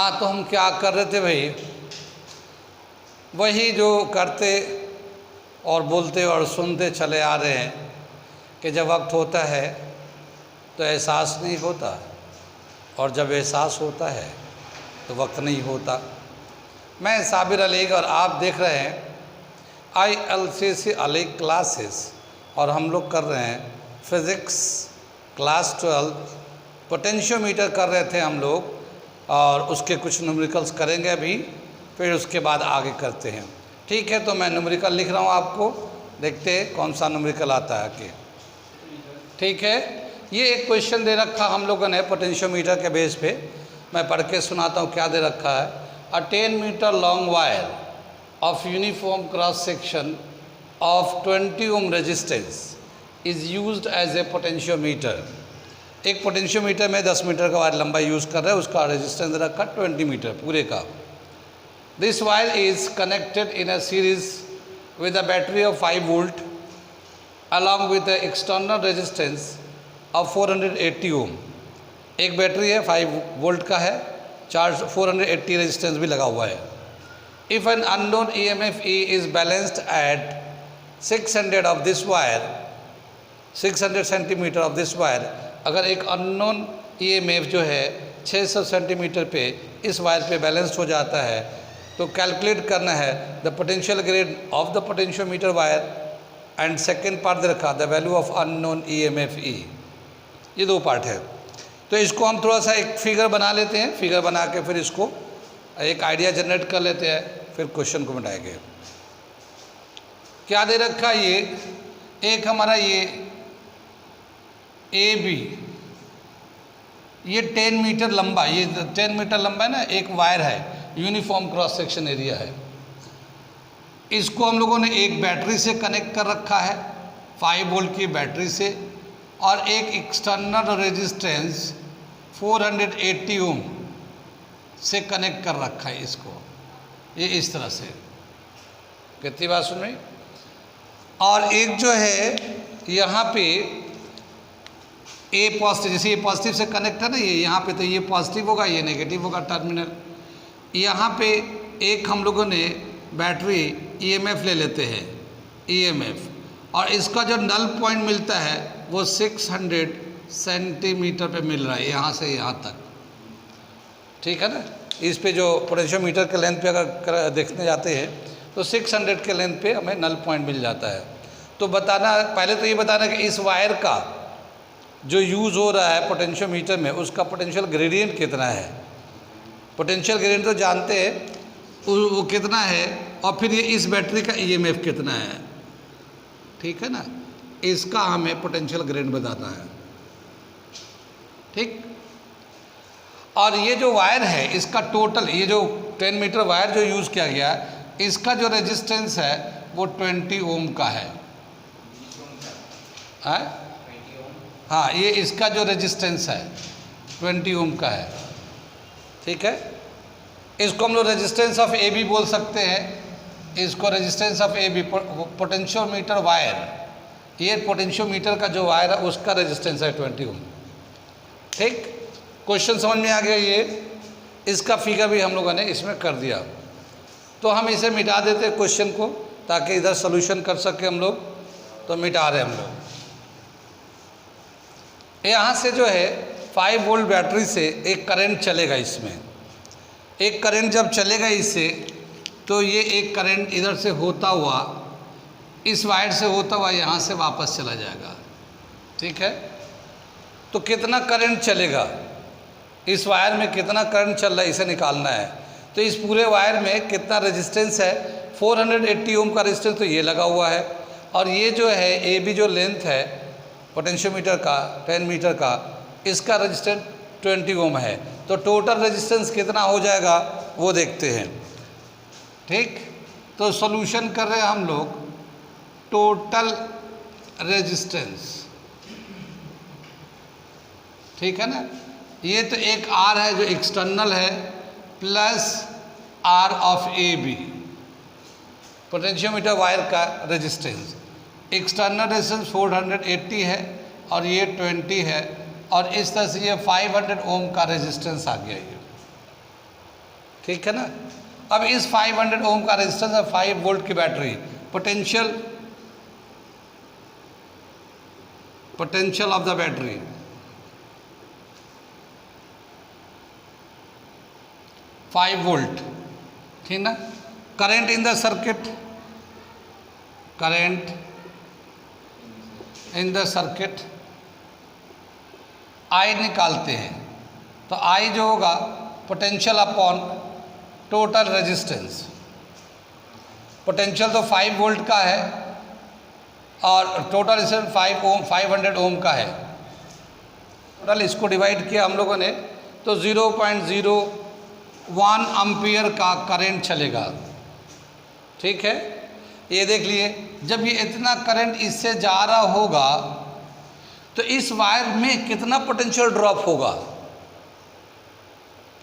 हाँ, तो हम क्या कर रहे थे भाई, वही जो करते और बोलते और सुनते चले आ रहे हैं कि जब वक्त होता है तो एहसास नहीं होता, और जब एहसास होता है तो वक्त नहीं होता। मैं साबिर अली और आप देख रहे हैं ILCC अली क्लासेस, और हम लोग कर रहे हैं फिज़िक्स क्लास 12। पोटेंशियोमीटर कर रहे थे हम लोग, और उसके कुछ न्यूमेरिकल्स करेंगे अभी, फिर उसके बाद आगे करते हैं। ठीक है, तो मैं न्यूमेरिकल लिख रहा हूँ आपको, देखते हैं कौन सा न्यूमेरिकल आता है कि ठीक है। ये एक क्वेश्चन दे रखा हम लोगों ने पोटेंशियोमीटर के बेस पे, मैं पढ़ के सुनाता हूँ क्या दे रखा है। A 10 meter long wire of uniform cross section of 20 ohm resistance is used as a potentiometer. एक पोटेंशियोमीटर में 10 मीटर का वायर लंबा यूज़ कर रहा है, उसका रेजिस्टेंस रखा 20 मीटर पूरे का। This wire is connected in a series with a battery of 5 volt along with the external resistance of 480 ओम। एक बैटरी है 5 वोल्ट का है, चार्ज 480 रेजिस्टेंस भी लगा हुआ है। If an unknown EMF E is balanced at 600 of this wire, 600 centimeter of this wire, अगर एक अननोन EMF जो है 600 सेंटीमीटर पे इस वायर पे बैलेंस्ड हो जाता है, तो कैलकुलेट करना है the potential grade of the potentiometer wire, and second part दे रखा the value of unknown EMF E। ये 2 पार्ट है। तो इसको हम थोड़ा सा एक फिगर बना लेते हैं, फिगर बना के फिर इसको एक आइडिया जनरेट कर लेते हैं, फिर क्वेश्चन को मिटाएंगे। क्या दे रखा ये, एक हमारा ये AB, ये 10 मीटर लंबा, ये 10 मीटर लंबा है ना, एक वायर है, यूनिफॉर्म क्रॉस सेक्शन एरिया है। इसको हम लोगों ने एक बैटरी से कनेक्ट कर रखा है, 5 वोल्ट की बैटरी से, और एक एक्सटर्नल रेजिस्टेंस 480 ओम से कनेक्ट कर रखा है इसको, ये इस तरह से। कितनी बात सुन रही? और एक जो है यहाँ पे A पॉजिटिव, जैसे ये पॉजिटिव से कनेक्ट है ना, ये यहाँ पे, तो ये पॉजिटिव होगा, ये नेगेटिव होगा टर्मिनल। यहाँ पे एक हम लोगों ने बैटरी EMF ले लेते हैं, EMF, और इसका जो नल पॉइंट मिलता है वो 600 सेंटीमीटर पे मिल रहा है, यहाँ से यहाँ तक। ठीक है ना, इस पे जो पोटेंशियोमीटर के लेंथ पे अगर देखने जाते हैं तो 600 के लेंथ पे हमें नल पॉइंट मिल जाता है। तो बताना, पहले तो ये बताना कि इस वायर का जो यूज़ हो रहा है पोटेंशियोमीटर में, उसका पोटेंशियल ग्रेडियंट कितना है। पोटेंशियल ग्रेडियंट तो जानते हैं वो कितना है, और फिर ये इस बैटरी का EMF कितना है। ठीक है ना, इसका हमें पोटेंशियल ग्रेडियंट बताना है। ठीक, और ये जो वायर है इसका टोटल, ये जो 10 मीटर वायर जो यूज़ किया गया, इसका जो रेजिस्टेंस है वो 20 ओम का है। हाँ, ये इसका जो रेजिस्टेंस है 20 ओम का है। ठीक है, इसको हम लोग रेजिस्टेंस ऑफ AB बोल सकते हैं। इसको resistance of AB, potentiometer wire, ये पोटेंशियोमीटर का जो वायर है उसका रेजिस्टेंस है 20 ओम। ठीक, क्वेश्चन समझ में आ गया। ये इसका फिगर भी हम लोगों ने इसमें कर दिया। तो हम इसे मिटा देते हैं क्वेश्चन को, ताकि इधर सोल्यूशन कर सके हम लोग। तो मिटा रहे हम लोग। यहाँ से जो है 5 वोल्ट बैटरी से एक करंट चलेगा, इसमें एक करंट जब चलेगा इससे, तो ये एक करंट इधर से होता हुआ, इस वायर से होता हुआ यहाँ से वापस चला जाएगा। ठीक है, तो कितना करंट चलेगा, इस वायर में कितना करंट चल रहा है, इसे निकालना है। तो इस पूरे वायर में कितना रेजिस्टेंस है, 480 ओम का रेजिस्टेंस तो ये लगा हुआ है, और ये जो है AB जो लेंथ है पोटेंशियोमीटर का 10 मीटर का, इसका रेजिस्टेंस 20 ओम है। तो टोटल रेजिस्टेंस कितना हो जाएगा वो देखते हैं। ठीक, तो सॉल्यूशन कर रहे हैं हम लोग टोटल रेजिस्टेंस। ठीक है ना, ये तो एक R है जो एक्सटर्नल है, plus R of AB, potentiometer wire का रेजिस्टेंस। एक्सटर्नल रेजिस्टेंस 480 है और ये 20 है, और इस तरह से ये 500 ओम का रेजिस्टेंस आ गया। ये ठीक है ना। अब इस 500 ओम का रेजिस्टेंस है, 5 वोल्ट की battery, potential of the battery 5 volt, ठीक ना। Current in the circuit, current in the circuit I निकालते हैं, तो आई जो होगा potential upon total resistance. Potential तो 5 वोल्ट का है और टोटल रेजिस्टेंस 500 ओम का है। टोटल इसको डिवाइड किया हम लोगों ने तो 0.01 एम्पियर का करंट चलेगा, ठीक है। ये देख लिए, जब ये इतना करंट इससे जा रहा होगा तो इस वायर में कितना पोटेंशियल ड्रॉप होगा।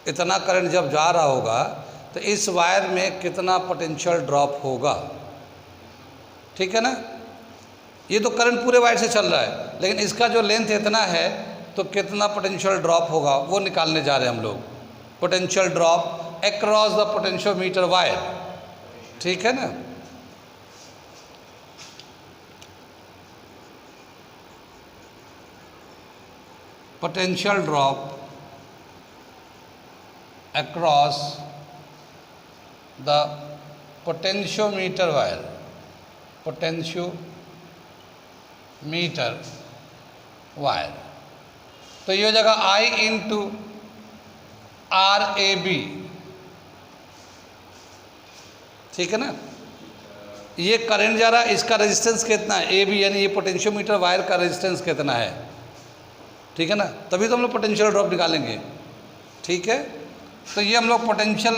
इतना करंट जब जा रहा होगा तो इस वायर में कितना पोटेंशियल ड्रॉप होगा, ठीक है ना। ये तो करंट पूरे वायर से चल रहा है, लेकिन इसका जो लेंथ इतना है तो कितना पोटेंशियल ड्रॉप होगा वो निकालने जा रहे हैं हम लोग। Potential drop across the potentiometer wire, ठीक है ना। Potential drop across the potentiometer wire, potentiometer wire, तो ये हो जाएगा I इंटू RAB, ठीक है ना। ये करंट जा रहा है, इसका रेजिस्टेंस कितना है AB, यानी ये पोटेंशियोमीटर वायर का रेजिस्टेंस कितना है, ठीक है ना। तभी तो हम लोग पोटेंशियल ड्रॉप निकालेंगे, ठीक है। तो ये हम लोग पोटेंशियल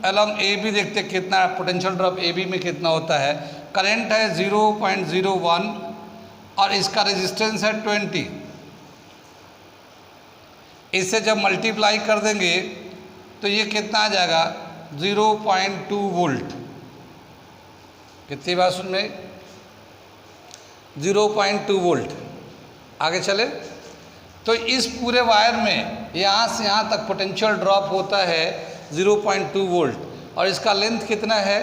अलॉन्ग ए बी देखते कितना पोटेंशियल ड्रॉप ए बी में कितना होता है। करंट है 0.01 और इसका रेजिस्टेंस है 20। इससे जब मल्टीप्लाई कर देंगे तो ये कितना आ जाएगा 0.2 वोल्ट। कितनी बात सुन में 0.2 वोल्ट। आगे चले तो इस पूरे वायर में यहाँ से यहाँ तक पोटेंशियल ड्रॉप होता है 0.2 वोल्ट और इसका लेंथ कितना है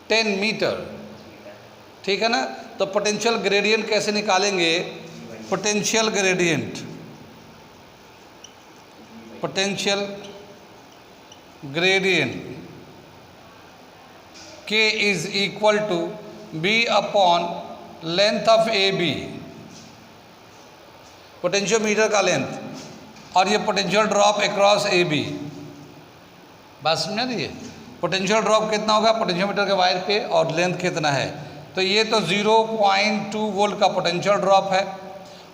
10 मीटर, ठीक है ना। तो पोटेंशियल ग्रेडियंट कैसे निकालेंगे, potential gradient K is equal to B upon length of AB, potentiometer का लेंथ और ये potential drop across A B. बात समझ रही है। पोटेंशियल ड्रॉप कितना होगा पोटेंशियोमीटर के वायर पे और लेंथ कितना है, तो ये तो 0.2 वोल्ट का पोटेंशियल ड्रॉप है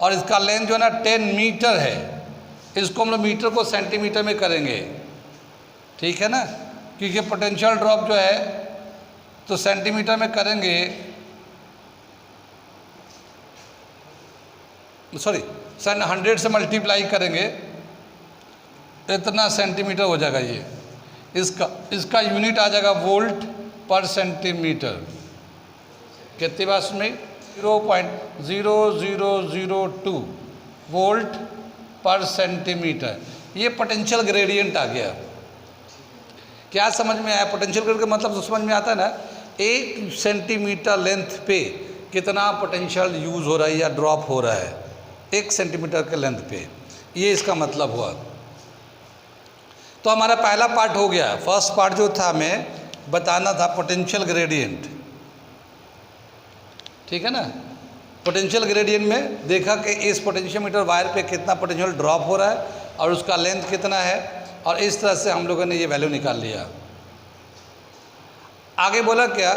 और इसका लेंथ जो है ना 10 मीटर है। इसको हम लोग मीटर को सेंटीमीटर में करेंगे, ठीक है ना, क्योंकि पोटेंशियल ड्रॉप जो है तो सेंटीमीटर में करेंगे, सॉरी 100 से मल्टीप्लाई करेंगे इतना सेंटीमीटर हो जाएगा। ये इसका यूनिट आ जाएगा वोल्ट पर सेंटीमीटर। कितनी बात में 0.0002 वोल्ट पर सेंटीमीटर। ये पोटेंशियल ग्रेडियंट आ गया। क्या समझ में आया? पोटेंशियल ग्रेडियंट का मतलब तो समझ में आता है ना, 1 सेंटीमीटर लेंथ पे कितना पोटेंशियल यूज़ हो रहा है या ड्रॉप हो रहा है 1 सेंटीमीटर के लेंथ पे, ये इसका मतलब हुआ। तो हमारा पहला पार्ट हो गया। फर्स्ट पार्ट जो था हमें बताना था पोटेंशियल ग्रेडियंट, ठीक है ना। पोटेंशियल ग्रेडियंट में देखा कि इस पोटेंशियोमीटर वायर पे कितना पोटेंशियल ड्रॉप हो रहा है और उसका लेंथ कितना है, और इस तरह से हम लोगों ने ये वैल्यू निकाल लिया। आगे बोला क्या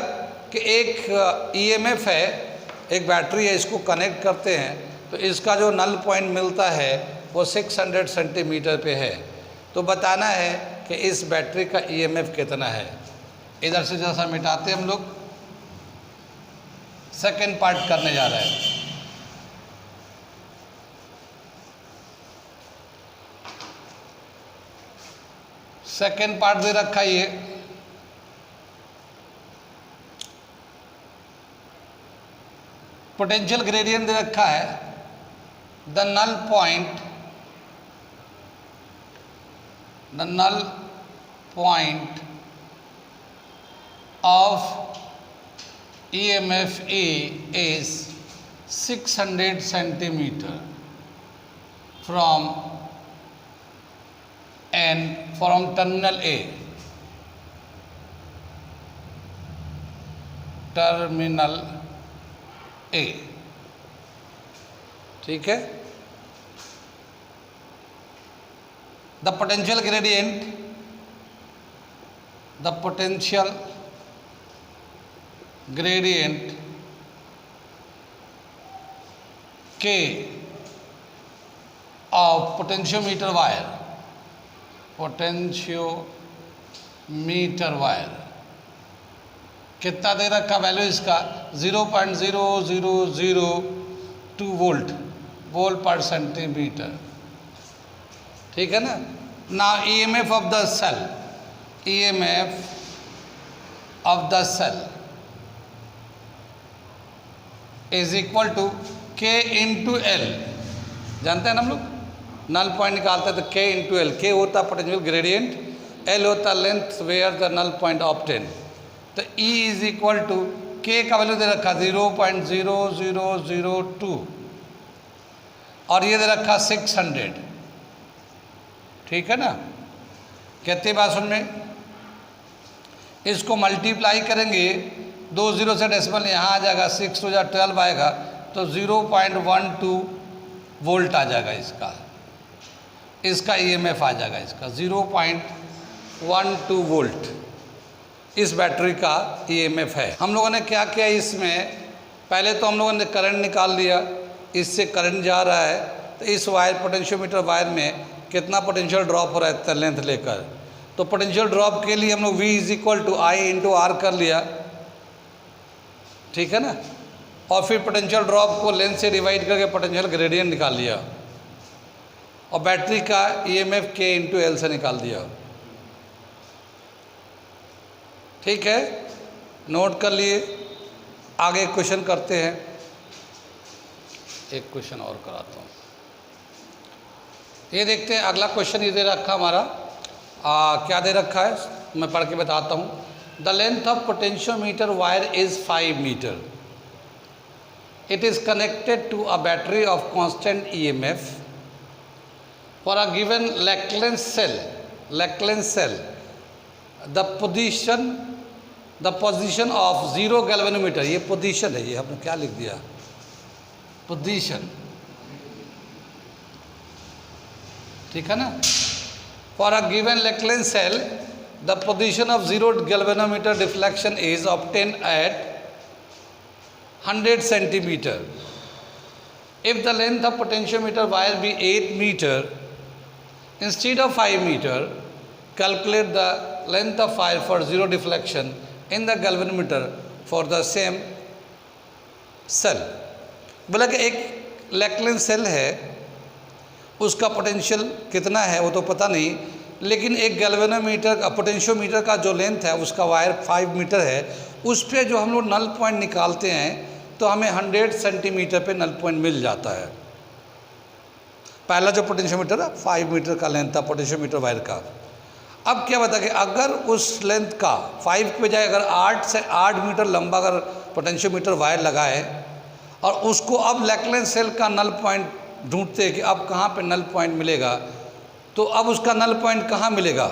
कि एक ईएमएफ है, एक बैटरी है, इसको कनेक्ट करते हैं तो इसका जो नल पॉइंट मिलता है वो 600 सेंटीमीटर पे है। तो बताना है कि इस बैटरी का ईएमएफ कितना है। इधर से जैसा मिटाते हम लोग, सेकेंड पार्ट करने जा रहे हैं। सेकेंड पार्ट दे रखा ये पोटेंशियल ग्रेडियंट दे रखा है, the null point of EMF A is 600 centimeter from terminal A. Terminal ए, ठीक है। द पोटेंशियल ग्रेडियंट के ऑफ पोटेंशियोमीटर वायर कितना दे रखा वैल्यू इसका 0.0002 वोल्ट पर सेंटीमीटर, ठीक है ना। Now EMF of the cell is equal to K into L. जानते हैं ना हम लोग, नल पॉइंट निकालते हैं तो K इंटू एल। K होता पोटेंशियल ग्रेडियंट, L होता length where the null point obtain. तो E is equal to K का वैल्यू दे रखा 0.0002 और ये दे रखा 600, ठीक है ना। कितनी बात सुन में, इसको मल्टीप्लाई करेंगे, 2 जीरो से डेसिमल यहाँ आ जाएगा, 6 हो जा 12 आएगा, तो 0.12 वोल्ट आ जाएगा इसका EMF आ जाएगा, इसका 0.12 वोल्ट इस बैटरी का EMF है। हम लोगों ने क्या किया इसमें, पहले तो हम लोगों ने करंट निकाल लिया, इससे करंट जा रहा है, तो इस वायर पोटेंशियोमीटर वायर में कितना पोटेंशियल ड्रॉप हो रहा है लेंथ लेकर, तो पोटेंशियल ड्रॉप के लिए हम लोग V is equal to I into R कर लिया, ठीक है ना। और फिर पोटेंशियल ड्रॉप को लेंथ से डिवाइड करके पोटेंशियल ग्रेडियंट निकाल लिया और बैटरी का EMF K इंटू एल से निकाल दिया, ठीक है। नोट कर लिए, आगे क्वेश्चन करते हैं। एक क्वेश्चन और कराता हूँ, ये देखते हैं। अगला क्वेश्चन ये दे रखा हमारा, क्या दे रखा है मैं पढ़ के बताता हूँ। The length of potentiometer wire is 5 meter. It is connected to a battery of constant EMF. For a given Lackland cell, the position of 0 galvanometer, ये पोजीशन है, ये आपने क्या लिख दिया, पोजीशन, ठीक है ना। For a given Lackland cell, the position of 0 galvanometer deflection is obtained at 100 centimeter. If the length of potentiometer wire be 8 meter instead of 5 meter, calculate the length of wire for 0 deflection in the galvanometer for the same cell. बोला कि एक लैक्लेन cell है, उसका potential कितना है वो तो पता नहीं, लेकिन एक गैल्वेनोमीटर का पोटेंशियोमीटर का जो लेंथ है उसका वायर 5 मीटर है, उस पर जो हम लोग नल पॉइंट निकालते हैं तो हमें 100 सेंटीमीटर पे नल पॉइंट मिल जाता है। पहला जो पोटेंशियोमीटर है 5 मीटर का लेंथ था पोटेंशियोमीटर वायर का। अब क्या बता कि अगर उस लेंथ का 5 के बजाय अगर 8 से 8 मीटर लंबा अगर पोटेंशियोमीटर वायर लगाए और उसको अब लैक्लेन सेल का नल पॉइंट ढूंढते हैं कि अब कहाँ पे नल पॉइंट मिलेगा, तो अब उसका नल पॉइंट कहाँ मिलेगा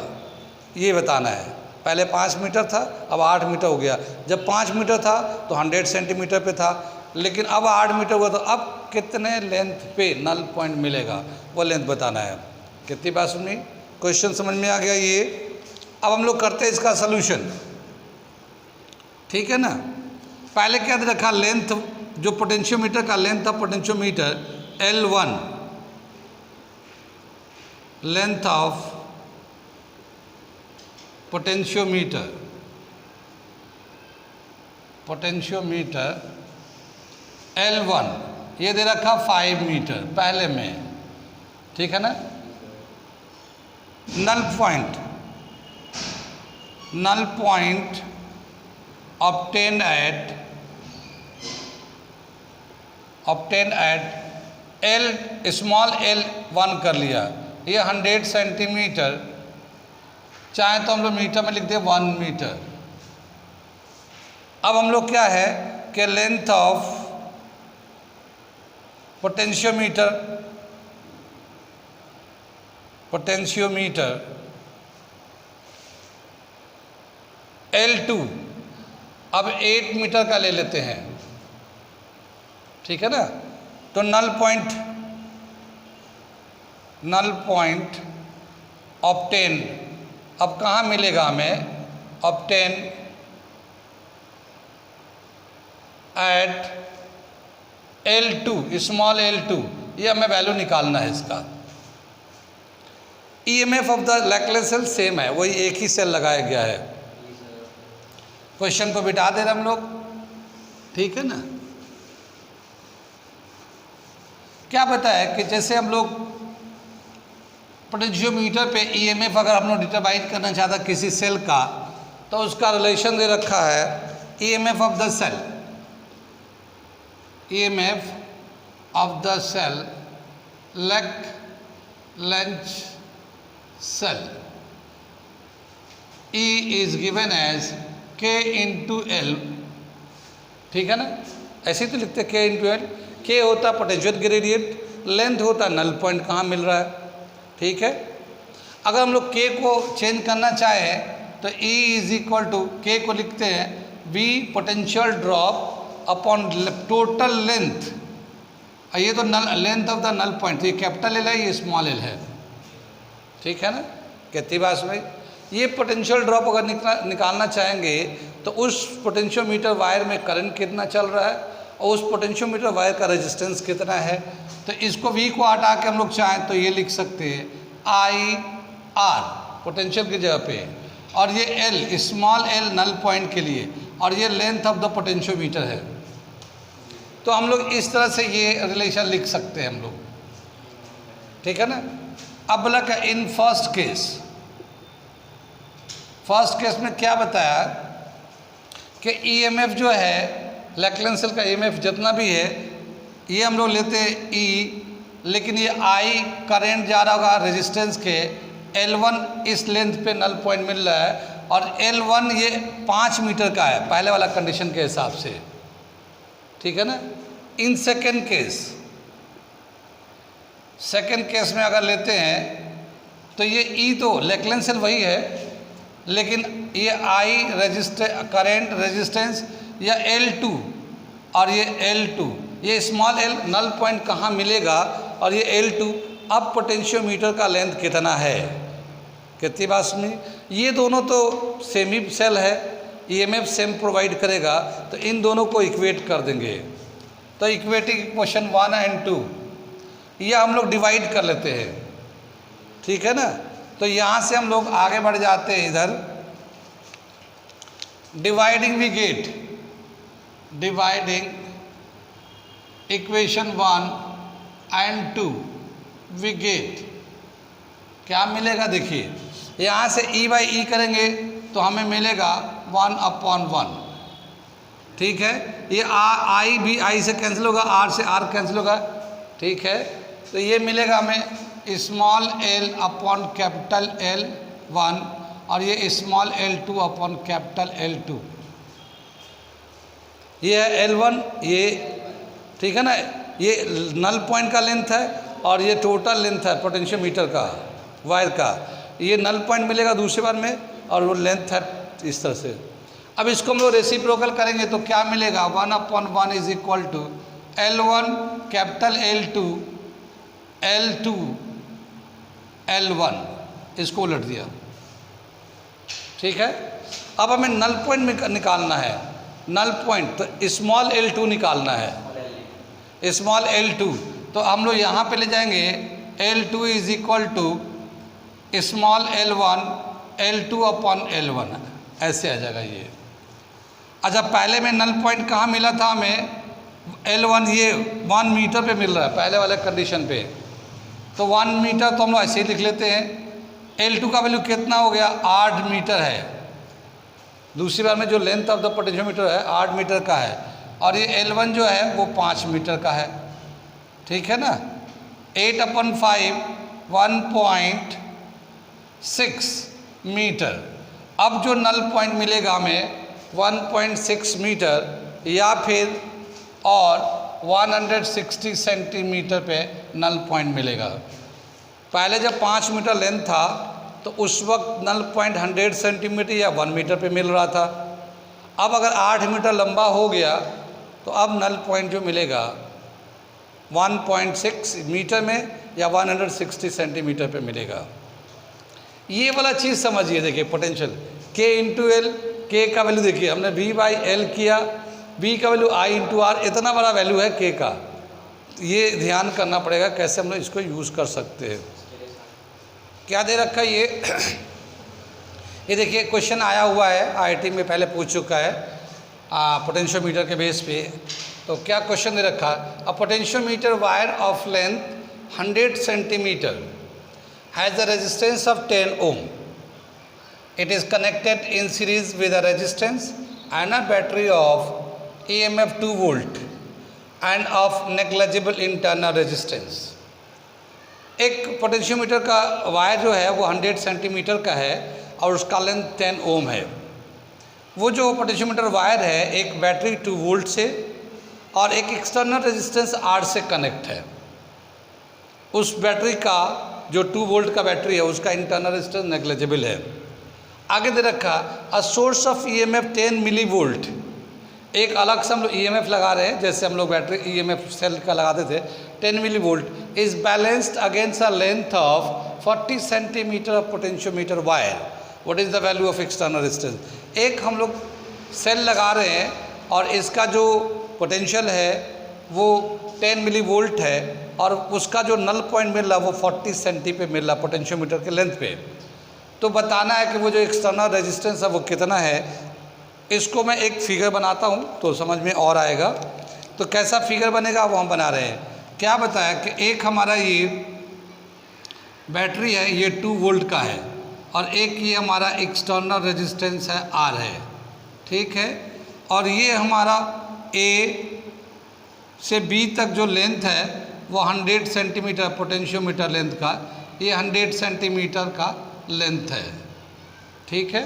ये बताना है। पहले 5 मीटर था, अब 8 मीटर हो गया। जब 5 मीटर था तो 100 सेंटीमीटर पे था, लेकिन अब 8 मीटर हुआ तो अब कितने लेंथ पे नल पॉइंट मिलेगा वो लेंथ बताना है। कितनी बात सुनी, क्वेश्चन समझ में आ गया ये। अब हम लोग करते हैं इसका सोल्यूशन, ठीक है ना। पहले क्या रखा, लेंथ जो पोटेंशियोमीटर का लेंथ था potentiometer L1, length of potentiometer L1 ये दे रखा 5 मीटर पहले में, ठीक है ना। Null point obtained at L small L1 कर लिया, ये 100 सेंटीमीटर चाहे तो हम लोग मीटर में लिख दें 1 मीटर। अब हम लोग क्या है कि लेंथ ऑफ पोटेंशियोमीटर L2 अब 8 मीटर का ले लेते हैं, ठीक है ना। तो नल पॉइंट ऑब्टेन अब कहाँ मिलेगा हमें, obtain eight L2 small L2, ये हमें वैल्यू निकालना है इसका। EMF of the Leclanche cell same है, वही एक ही सेल लगाया गया है। क्वेश्चन को बिठा दे रहे हम लोग, ठीक है ना। क्या पता है कि जैसे हम लोग पोटेंशियोमीटर पे EMF अगर हम लोग डिटरमाइन करना चाहता किसी सेल का, तो उसका रिलेशन दे रखा है EMF of the cell, EMF of the cell, Lenz cell, E is given as K into L, ठीक है ना। ऐसे ही तो लिखते हैं K into L। K होता पोटेंशियल ग्रेडियंट, लेंथ होता नल पॉइंट कहाँ मिल रहा है, ठीक है। अगर हम लोग K को चेंज करना चाहें तो E is equal to K को लिखते हैं V potential drop upon total length. ये तो length of the null point, ये कैपिटल L है, ये स्मॉल l है, ठीक है ना। कितनी बात में ये पोटेंशियल ड्रॉप अगर निकालना चाहेंगे तो उस पोटेंशियोमीटर वायर में करंट कितना चल रहा है और उस पोटेंशियोमीटर वायर का रेजिस्टेंस कितना है। तो इसको V को हटा के हम लोग चाहें तो ये लिख सकते हैं IR पोटेंशियल की जगह पे, और ये L small l null point के लिए, और ये लेंथ ऑफ द पोटेंशियोमीटर है। तो हम लोग इस तरह से ये रिलेशन लिख सकते हैं हम लोग, ठीक है ना। अब बोला क्या इन फर्स्ट केस में क्या बताया कि EMF जो है लैकलेंस सेल का EMF जितना भी है ये हम लोग लेते हैं E, लेकिन ये I करंट जा रहा होगा रेजिस्टेंस के, L1 इस लेंथ पे नल पॉइंट मिल रहा है, और L1 ये 5 मीटर का है पहले वाला कंडीशन के हिसाब से, ठीक है ना। इन सेकेंड केस में अगर लेते हैं तो ये E तो लैकलेंस सेल वही है, लेकिन ये I करंट रेजिस्टेंस या L2 और ये L2, ये स्मॉल l नल पॉइंट कहाँ मिलेगा और ये L2, अब पोटेंशियोमीटर का लेंथ कितना है, कितनी बात में। ये दोनों तो सेम ही सेल है, EMF सेम प्रोवाइड करेगा, तो इन दोनों को इक्वेट कर देंगे। तो इक्वेटिंग इक्वेशन 1 और 2 ये हम लोग डिवाइड कर लेते हैं, ठीक है ना। तो यहाँ से हम लोग आगे बढ़ जाते हैं इधर, डिवाइडिंग इक्वेशन 1 और 2 वी गेट क्या मिलेगा। देखिए यहाँ से E/E करेंगे तो हमें मिलेगा 1/1, ठीक है। ये I भी I से कैंसिल होगा, R से R कैंसिल होगा, ठीक है। तो ये मिलेगा हमें small l upon capital L1 और ये small L2 upon capital L2। ये है L1, ये ठीक है ना, ये नल पॉइंट का लेंथ है और ये टोटल लेंथ है पोटेंशियोमीटर का वायर का। ये नल पॉइंट मिलेगा दूसरे बार में और वो लेंथ है इस तरह से। अब इसको हम लोग रेसिप्रोकल करेंगे तो क्या मिलेगा, 1/1 is equal to L1 capital L2 L1, इसको उलट दिया, ठीक है। अब हमें नल पॉइंट निकालना है, नल पॉइंट तो स्मॉल L2 निकालना है, स्मॉल L2। तो हम लोग यहाँ पे ले जाएंगे L2 is equal to small L1 L2 upon L1, ऐसे आ जाएगा ये। अच्छा पहले में नल पॉइंट कहाँ मिला था हमें, L1 ये 1 मीटर पे मिल रहा है पहले वाले कंडीशन पे, तो 1 मीटर तो हम लोग ऐसे ही लिख लेते हैं। L2 का वैल्यू कितना हो गया, 8 मीटर है। दूसरी बार में जो लेंथ ऑफ द पोटेंशियोमीटर है 8 मीटर का है, और ये L1 जो है वो 5 मीटर का है, ठीक है ना। 8/5 1.6 मीटर। अब जो नल पॉइंट मिलेगा हमें 1.6 मीटर या फिर और 160 सेंटीमीटर पे नल पॉइंट मिलेगा। पहले जब 5 मीटर लेंथ था तो उस वक्त नल पॉइंट 100 सेंटीमीटर या 1 मीटर पे मिल रहा था। अब अगर 8 मीटर लंबा हो गया तो अब नल पॉइंट जो मिलेगा 1.6 मीटर में या 160 सेंटीमीटर पे मिलेगा। ये वाला चीज़ समझिए, देखिए पोटेंशियल K इंटू एल, के का वैल्यू देखिए हमने V/L किया, V का वैल्यू I इंटू आर, इतना बड़ा वैल्यू है K का। ये ध्यान करना पड़ेगा कैसे हम लोग इसको यूज़ कर सकते हैं। क्या दे रखा है ये देखिए क्वेश्चन आया हुआ है, IIT में पहले पूछ चुका है पोटेंशियोमीटर के बेस पे। तो क्या क्वेश्चन दे रखा है, a potentiometer wire of length 100 centimeter has a resistance of 10 ohm. It is connected in series with a resistance and a battery of EMF 2 volt and of negligible internal resistance। एक potentiometer का wire जो है वो 100 centimetre का है और उसका length 10 ओम है। वो जो पोटेंशियोमीटर वायर है एक बैटरी 2 वोल्ट से और एक एक्सटर्नल रेजिस्टेंस R से कनेक्ट है। उस बैटरी का जो 2 वोल्ट का बैटरी है उसका इंटरनल रेजिस्टेंस नेग्लिजिबल है। आगे दे रखा a source of EMF 10 millivolt. एक अलग से हम लोग EMF लगा रहे हैं, जैसे हम लोग बैटरी EMF सेल का लगाते थे 10 millivolt is balanced against a length of 40 centimeter of potentiometer wire. What is the value of external resistance. एक हम लोग सेल लगा रहे हैं और इसका जो पोटेंशियल है वो 10 मिली वोल्ट है और उसका जो नल पॉइंट मिल रहा है वो 40 सेंटी पे मिल रहा है पोटेंशियोमीटर के लेंथ पे। तो बताना है कि वो जो एक्सटर्नल रेजिस्टेंस है वो कितना है। इसको मैं एक फिगर बनाता हूँ तो समझ में और आएगा। तो कैसा फिगर बनेगा वो हम बना रहे हैं। क्या बताया कि एक हमारा ये बैटरी है ये 2 वोल्ट का है और एक ये हमारा एक्सटर्नल रेजिस्टेंस है R है, ठीक है। और ये हमारा A से B तक जो लेंथ है वो 100 सेंटीमीटर पोटेंशियोमीटर लेंथ का, ये 100 सेंटीमीटर का लेंथ है, ठीक है।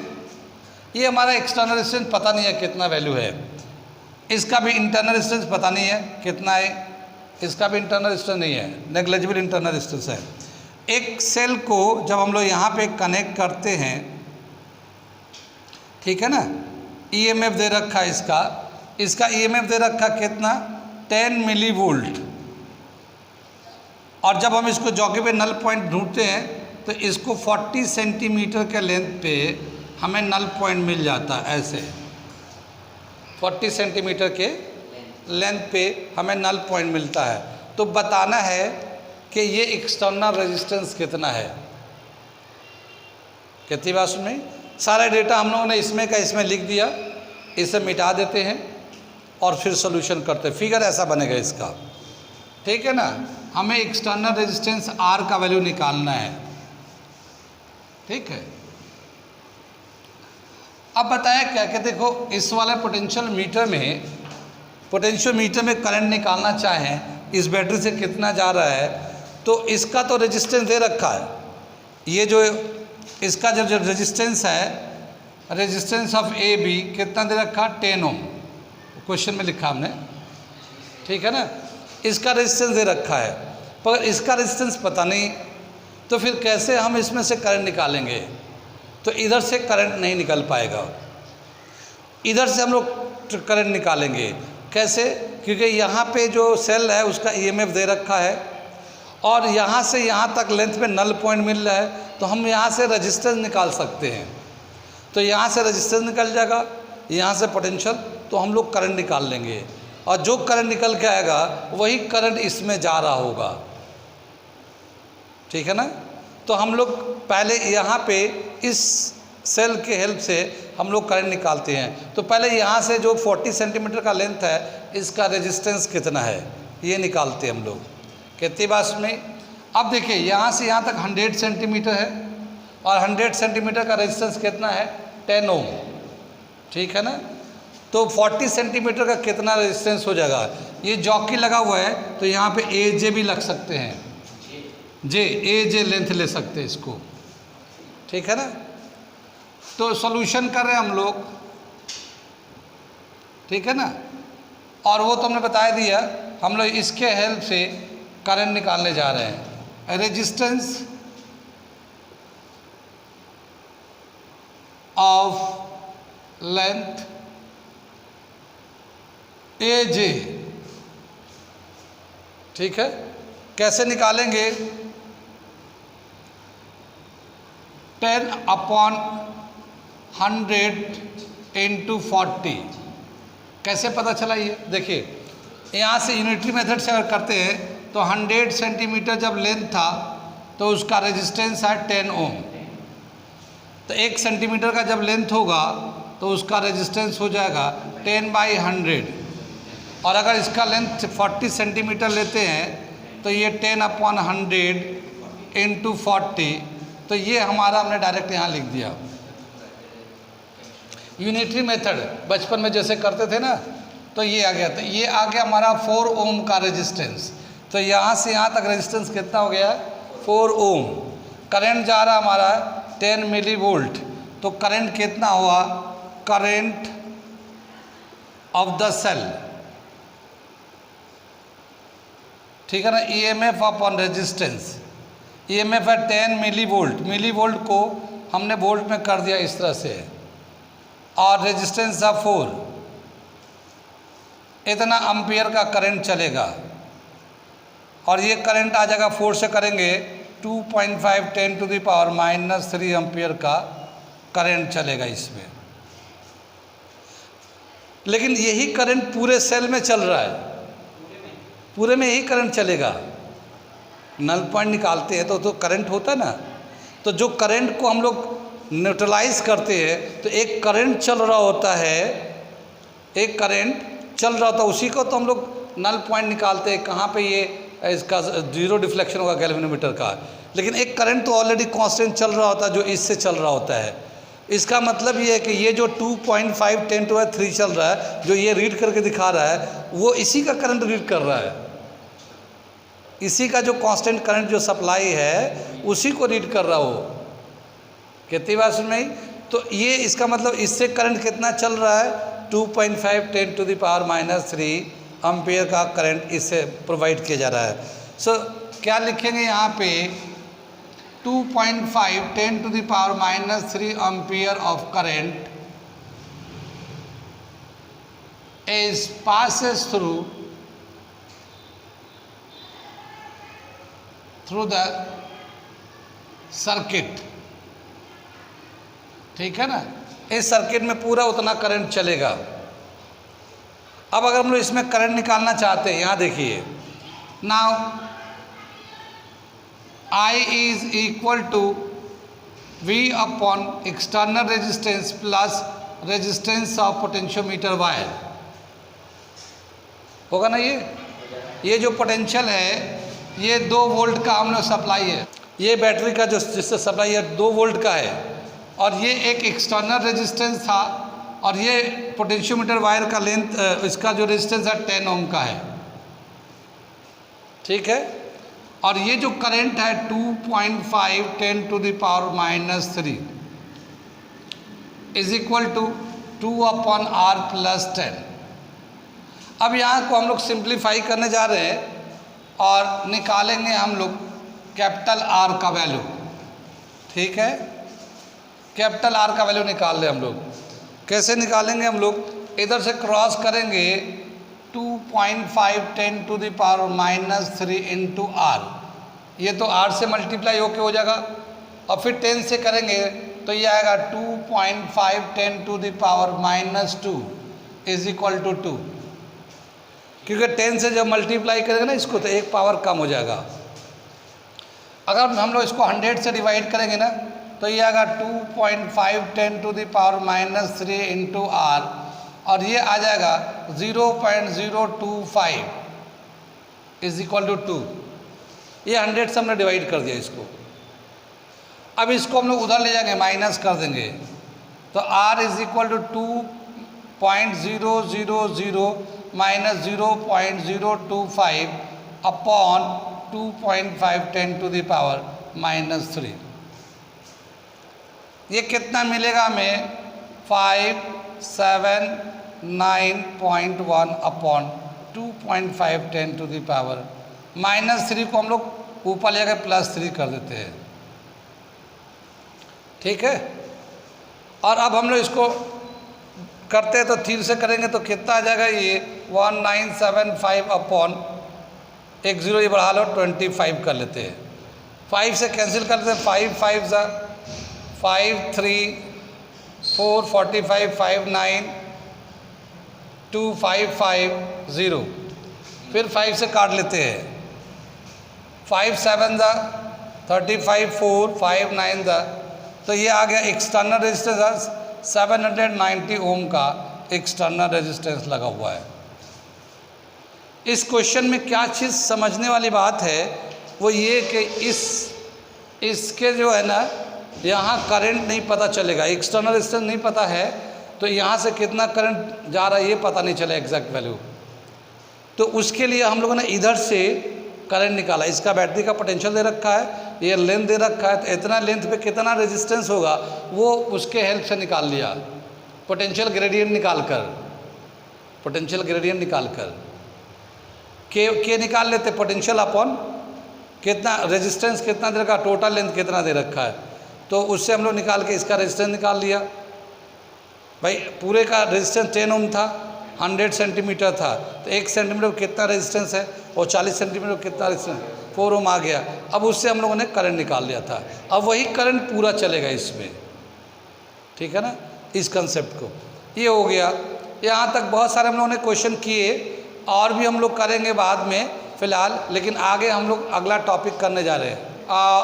ये हमारा एक्सटर्नल रेजिस्टेंस पता नहीं है कितना वैल्यू है, इसका भी इंटरनल रेजिस्टेंस पता नहीं है कितना है, इसका भी इंटरनल रेजिस्टेंस नहीं है, नेग्लिजिबल इंटरनल रेजिस्टेंस है। एक सेल को जब हम लोग यहाँ पे कनेक्ट करते हैं, ठीक है ना, EMF दे रखा है इसका EMF दे रखा कितना 10 मिली वोल्ट। और जब हम इसको जॉकी पे नल पॉइंट ढूंढते हैं तो इसको 40 सेंटीमीटर के लेंथ पे हमें नल पॉइंट मिल जाता है। ऐसे 40 सेंटीमीटर के लेंथ पे हमें नल पॉइंट मिलता है। तो बताना है कि ये एक्सटर्नल रेजिस्टेंस कितना है। कितनी बात सुन में सारा डेटा हम लोगों ने इसमें का इसमें लिख दिया, इसे मिटा देते हैं और फिर सोल्यूशन करते हैं। फिगर ऐसा बनेगा इसका, ठीक है ना। हमें एक्सटर्नल रेजिस्टेंस R का वैल्यू निकालना है, ठीक है। अब बताया क्या कि देखो इस वाले पोटेंशियोमीटर में करंट निकालना चाहें इस बैटरी से कितना जा रहा है, तो इसका तो रेजिस्टेंस दे रखा है। ये जो इसका जो रेजिस्टेंस है, रेजिस्टेंस ऑफ AB कितना दे रखा 10 ओम, क्वेश्चन में लिखा हमने, ठीक है ना। इसका रेजिस्टेंस दे रखा है पर इसका रेजिस्टेंस पता नहीं, तो फिर कैसे हम इसमें से करंट निकालेंगे। तो इधर से करंट नहीं निकल पाएगा, इधर से हम लोग करंट निकालेंगे। कैसे, क्योंकि यहाँ पे जो सेल है उसका EMF दे रखा है और यहाँ से यहाँ तक लेंथ में नल पॉइंट मिल रहा है, तो हम यहाँ से रेजिस्टेंस निकाल सकते हैं। तो यहाँ से रेजिस्टेंस निकल जाएगा, यहाँ से पोटेंशियल, तो हम लोग करंट निकाल लेंगे और जो करंट निकल के आएगा वही करंट इसमें जा रहा होगा, ठीक है ना। तो हम लोग पहले यहाँ पे इस सेल के हेल्प से हम लोग करंट निकालते हैं। तो पहले यहाँ से जो 40 सेंटीमीटर का लेंथ है इसका रेजिस्टेंस कितना है ये निकालते हैं हम लोग। कितनी बात में। अब देखिए यहाँ से यहाँ तक 100 सेंटीमीटर है और 100 सेंटीमीटर का रेजिस्टेंस कितना है 10 ओम, ठीक है ना। तो 40 सेंटीमीटर का कितना रेजिस्टेंस हो जाएगा। ये जॉकी लगा हुआ है तो यहाँ पे AJ भी लग सकते हैं, AJ लेंथ ले सकते हैं इसको, ठीक है ना। तो सॉल्यूशन कर रहे हैं हम लोग, ठीक है ना। और वो तो हमने बता दिया, हम लोग इसके हेल्प से करंट निकालने जा रहे हैं। रेजिस्टेंस ऑफ लेंथ ए जे, ठीक है। कैसे निकालेंगे? 10/100 इंटू 40। कैसे पता चला ये? देखिए, यहाँ से यूनिटरी मेथड से अगर करते हैं तो 100 सेंटीमीटर जब लेंथ था तो उसका रेजिस्टेंस है 10 ओम। तो 1 सेंटीमीटर का जब लेंथ होगा तो उसका रेजिस्टेंस हो जाएगा 10/100। और अगर इसका लेंथ 40 सेंटीमीटर लेते हैं तो ये 10/100 इंटू 40, तो ये हमारा हमने डायरेक्ट यहाँ लिख दिया। यूनिटरी मेथड बचपन में जैसे करते थे ना, तो ये आ गया। तो ये आ गया हमारा 4 ओम का रेजिस्टेंस। तो यहाँ से यहाँ तक रेजिस्टेंस कितना हो गया? 4 ओम। करंट जा रहा हमारा 10 मिली वोल्ट। तो करंट कितना हुआ? करंट ऑफ द सेल, ठीक है ना। ईएमएफ अपॉन रेजिस्टेंस, ईएमएफ है 10 मिली वोल्ट। मिली वोल्ट को हमने वोल्ट में कर दिया इस तरह से, और रेजिस्टेंस था 4। इतना एम्पियर का करंट चलेगा। और ये करंट आ जाएगा 4 से करेंगे 2.5 10⁻³ एम्पियर का करंट चलेगा इसमें। लेकिन यही करंट पूरे सेल में चल रहा है, पूरे में यही करंट चलेगा। नल पॉइंट निकालते हैं तो करंट होता है ना। तो जो करंट को हम लोग न्यूट्रलाइज करते हैं तो एक करंट चल रहा होता है, एक करंट चल रहा होता है, उसी को तो हम लोग नल पॉइंट निकालते हैं। कहाँ पे ये इसका जीरो डिफ्लेक्शन होगा गैल्वेनोमीटर का। लेकिन एक करंट तो ऑलरेडी कांस्टेंट चल रहा होता है जो इससे चल रहा होता है। इसका मतलब ये है कि ये जो 2.5 10⁻³ चल रहा है, जो ये रीड करके दिखा रहा है, वो इसी का करंट रीड कर रहा है। इसी का जो कांस्टेंट करंट जो सप्लाई है उसी को रीड कर रहा हो। कितनी बात सुन में? तो ये इसका मतलब इससे करंट कितना चल रहा है? 2.5 10⁻³ एम्पियर का करंट इससे प्रोवाइड किया जा रहा है। सो क्या लिखेंगे यहाँ पे? 2.5 10⁻³ ampere of current is passes through the circuit, ठीक है ना। इस सर्किट में पूरा उतना करंट चलेगा। अब अगर हम लोग इसमें करंट निकालना चाहते हैं, यहाँ देखिए, now I is equal to V upon external resistance plus resistance of potentiometer wire, होगा ना। ये जो पोटेंशियल है ये 2 वोल्ट का हम लोग सप्लाई है। ये बैटरी का जो जिससे सप्लाई है 2 वोल्ट का है, और ये एक एक्सटर्नल रेजिस्टेंस था, और ये पोटेंशियोमीटर वायर का लेंथ, इसका जो रेजिस्टेंस है 10 ओम का है, ठीक है। और ये जो करंट है 2.5 10⁻³ इज इक्वल टू 2/R+10। अब यहाँ को हम लोग सिंप्लीफाई करने जा रहे हैं और निकालेंगे हम लोग कैपिटल R का वैल्यू, ठीक है। कैपिटल R का वैल्यू निकाल लें हम लोग। कैसे निकालेंगे हम लोग? इधर से क्रॉस करेंगे 2.5 10⁻³ इंटू R, ये तो R से मल्टीप्लाई होके हो जाएगा। और फिर 10 से करेंगे तो ये आएगा 2.5 10⁻² इज इक्वल टू 2, क्योंकि 10 से जब मल्टीप्लाई करेंगे ना इसको तो एक पावर कम हो जाएगा। अगर हम लोग इसको 100 से डिवाइड करेंगे ना तो ये आएगा 2.5 10⁻³ इंटू R, और ये आ जाएगा 0.025 इज इक्वल टू 2। ये 100 से हमने डिवाइड कर दिया इसको। अब इसको हम लोग उधर ले जाएंगे, माइनस कर देंगे, तो R is equal to 2.000 minus 0.025 upon 2.5 10⁻³ ये कितना मिलेगा हमें 579.1 अपॉन 2.5 10 टू द पावर -3 को हम लोग ऊपर ले जाकर +3 कर देते हैं। ठीक है, और अब हम लोग इसको करते हैं तो 3 से करेंगे तो कितना आ जाएगा, ये 1975 अपॉन 10 ये बढ़ा लो 25 कर लेते हैं। 5 से कैंसिल कर लेते हैं, 5 5 ज़ा 5 3 4 45 5 9 2 5 5 0, फिर 5 से काट लेते हैं, 5 7 ज़ा 35 4 5 9 ज़ा, तो ये आ गया एक्सटर्नल रेजिस्टेंस 790 ओम का एक्सटर्नल रेजिस्टेंस लगा हुआ है। इस क्वेश्चन में क्या चीज़ समझने वाली बात है वो ये कि इसके जो है ना, यहाँ करंट नहीं पता चलेगा, एक्सटर्नल रेजिस्टेंस नहीं पता है, तो यहाँ से कितना करंट जा रहा है ये पता नहीं चला एग्जैक्ट वैल्यू। तो उसके लिए हम लोगों ने इधर से करंट निकाला। इसका बैटरी का पोटेंशियल दे रखा है, ये लेंथ दे रखा है, तो इतना लेंथ पे कितना रेजिस्टेंस होगा वो उसके हेल्प से निकाल लिया, पोटेंशियल ग्रेडियंट निकाल कर के निकाल लेते, पोटेंशियल अपॉन कितना रेजिस्टेंस कितना दे रखा, टोटल लेंथ कितना दे रखा है, तो उससे हम लोग निकाल के इसका रेजिस्टेंस निकाल लिया। भाई पूरे का रेजिस्टेंस 10 ओम था, 100 सेंटीमीटर था, तो 1 सेंटीमीटर कितना रेजिस्टेंस है, और 40 सेंटीमीटर कितना रेजिस्टेंस, 4 ओम आ गया। अब उससे हम लोगों ने करंट निकाल लिया था, अब वही करंट पूरा चलेगा इसमें। ठीक है ना, इस कंसेप्ट को ये हो गया। यहाँ तक बहुत सारे हम लोगों ने क्वेश्चन किए, और भी हम लोग करेंगे बाद में फ़िलहाल, लेकिन आगे हम लोग अगला टॉपिक करने जा रहे हैं।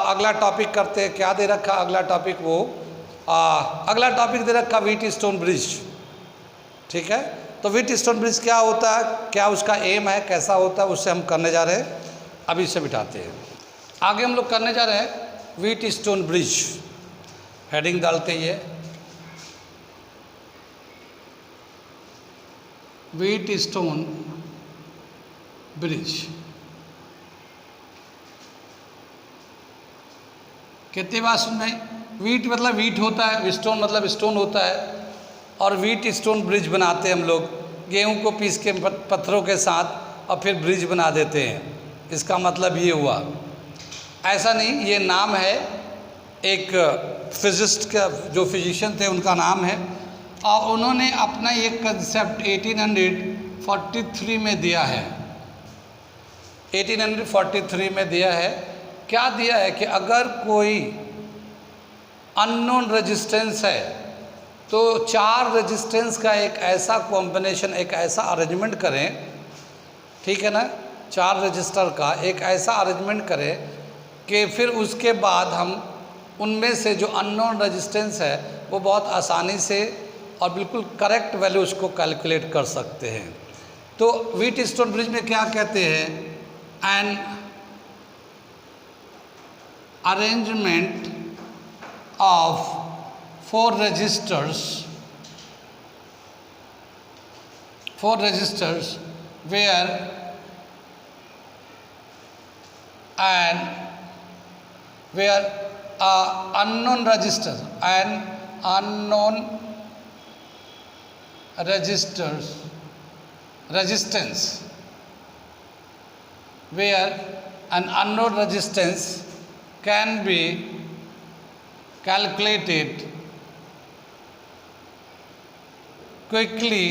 अगला टॉपिक करते हैं, क्या दे रखा अगला टॉपिक, वो अगला टॉपिक दे रखा व्हीटस्टोन ब्रिज। ठीक है, तो व्हीटस्टोन ब्रिज क्या होता है, क्या उसका एम है, कैसा होता है, उससे हम करने जा रहे हैं। अभी से बिठाते हैं, आगे हम लोग करने जा रहे हैं व्हीटस्टोन ब्रिज। हेडिंग डालते ही व्हीटस्टोन ब्रिज। कितनी बात सुन भाई, व्हीट मतलब व्हीट होता है, स्टोन मतलब स्टोन होता है, और व्हीट स्टोन ब्रिज बनाते हैं हम लोग, गेहूं को पीस के पत्थरों के साथ और फिर ब्रिज बना देते हैं। इसका मतलब ये हुआ, ऐसा नहीं, ये नाम है एक फिजिस्ट का, जो फिजिशियन थे उनका नाम है, और उन्होंने अपना ये कंसेप्ट 1843 में दिया है। 1843 में दिया है। क्या दिया है कि अगर कोई अननोन रेजिस्टेंस है तो 4 रेजिस्टेंस का एक ऐसा कॉम्बिनेशन, एक ऐसा अरेंजमेंट करें, ठीक है ना, 4 रजिस्टर का एक ऐसा अरेंजमेंट करें कि फिर उसके बाद हम उनमें से जो अननोन रेजिस्टेंस है वो बहुत आसानी से और बिल्कुल करेक्ट वैल्यू उसको कैलकुलेट कर सकते हैं। तो व्हीटस्टोन ब्रिज में क्या कहते हैं, N arrangement of 4 registers where unknown resistance where an unknown resistance can be calculated quickly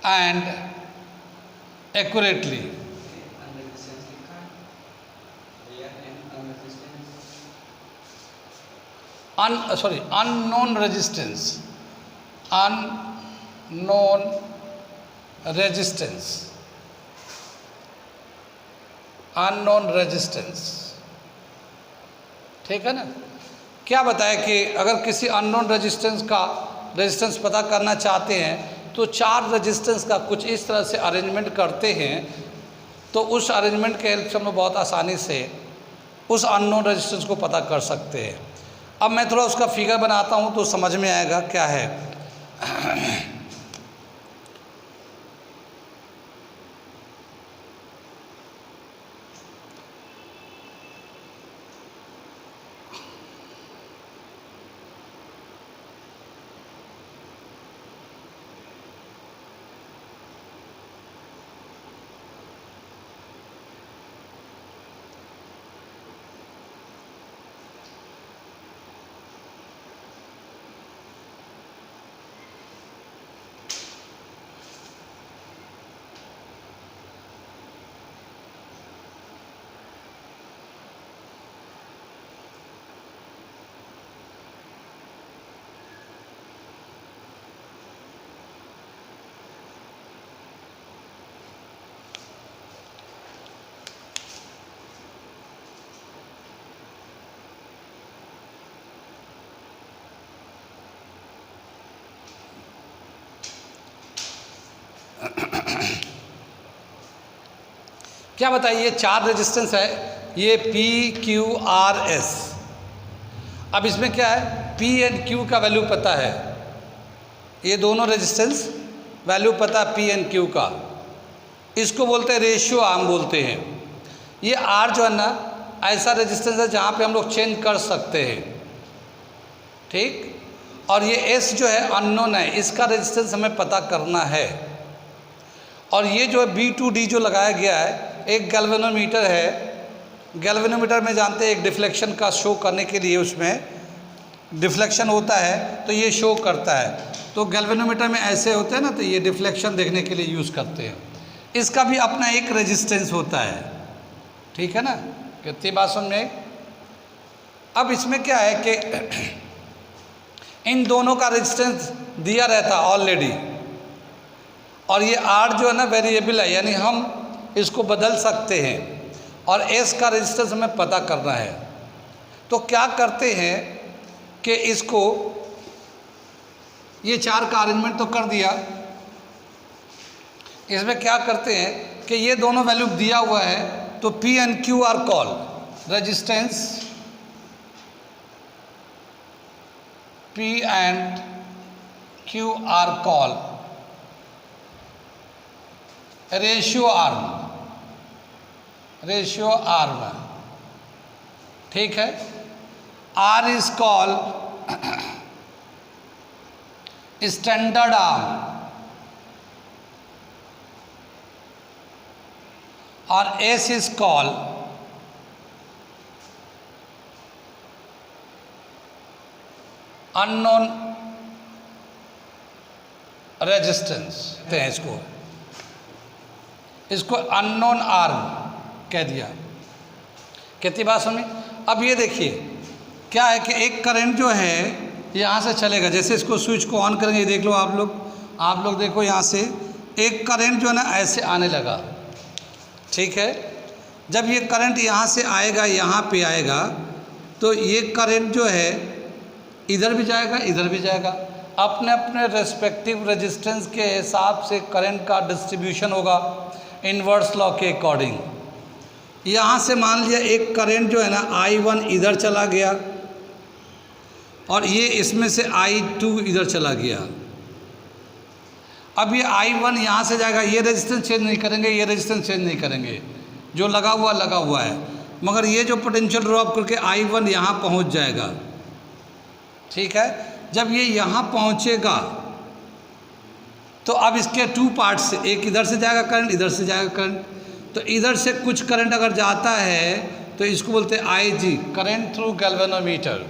and accurately. Unknown resistance. ठीक है ना। क्या बताया कि अगर किसी अननोन रेजिस्टेंस पता करना चाहते हैं तो 4 रेजिस्टेंस का कुछ इस तरह से अरेंजमेंट करते हैं, तो उस अरेंजमेंट के हेल्प से हम लोग बहुत आसानी से उस अननोन रेजिस्टेंस को पता कर सकते हैं। अब मैं थोड़ा उसका फिगर बनाता हूँ तो समझ में आएगा क्या है। क्या बताइए, ये 4 रेजिस्टेंस है, ये P Q R S। अब इसमें क्या है, P एंड Q का वैल्यू पता है, ये दोनों रेजिस्टेंस वैल्यू पता है P एंड Q का, इसको बोलते हैं रेशियो आर्म बोलते हैं। ये R जो है ना ऐसा रेजिस्टेंस है जहाँ पे हम लोग चेंज कर सकते हैं, ठीक। और ये S जो है अननोन है, इसका रेजिस्टेंस हमें पता करना है। और ये जो है B2D जो लगाया गया है, एक गैल्वेनोमीटर है। गैल्वेनोमीटर में जानते हैं एक डिफ्लेक्शन का शो करने के लिए उसमें डिफ्लेक्शन होता है, तो ये शो करता है। तो गैल्वेनोमीटर में ऐसे होते हैं ना, तो ये डिफ्लेक्शन देखने के लिए यूज़ करते हैं। इसका भी अपना एक रेजिस्टेंस होता है, ठीक है ना। कितनी बात समझ में। अब इसमें क्या है कि इन दोनों का रेजिस्टेंस दिया रहता ऑलरेडी, और ये R जो है ना वेरिएबल है, यानी हम इसको बदल सकते हैं, और S का रेजिस्टेंस हमें पता करना है। तो क्या करते हैं कि इसको ये 4 का अरेंजमेंट तो कर दिया, इसमें क्या करते हैं कि ये दोनों वैल्यू दिया हुआ है, तो P and Q are call resistance, P and Q are call ratio arm, ठीक है। R is call standard arm, और S is call unknown resistance हैं, इसको अननोन आर्म कह दिया। कितनी बात समझ। अब ये देखिए क्या है कि एक करंट जो है यहाँ से चलेगा, जैसे इसको स्विच को ऑन करेंगे, देख लो आप लोग देखो यहाँ से एक करंट जो है ना ऐसे आने लगा, ठीक है। जब ये करंट यहाँ से आएगा, यहाँ पे आएगा, तो ये करंट जो है इधर भी जाएगा, इधर भी जाएगा। अपने अपने रेस्पेक्टिव रेजिस्टेंस के हिसाब से करंट का डिस्ट्रीब्यूशन होगा इन्वर्स लॉ के अकॉर्डिंग। यहाँ से मान लिया एक करंट जो है ना I1 इधर चला गया, और ये इसमें से I2 इधर चला गया। अब ये I1 यहाँ से जाएगा, ये रेजिस्टेंस चेंज नहीं करेंगे, ये रेजिस्टेंस चेंज नहीं करेंगे, जो लगा हुआ है, मगर ये जो पोटेंशियल ड्रॉप करके I1 यहाँ पहुँच जाएगा, ठीक है। जब ये यहाँ पहुँचेगा तो अब इसके 2 पार्ट्स, एक इधर से जाएगा करंट, इधर से जाएगा करंट। तो इधर से कुछ करंट अगर जाता है तो इसको बोलते हैं IG, करंट थ्रू गैल्वेनोमीटर,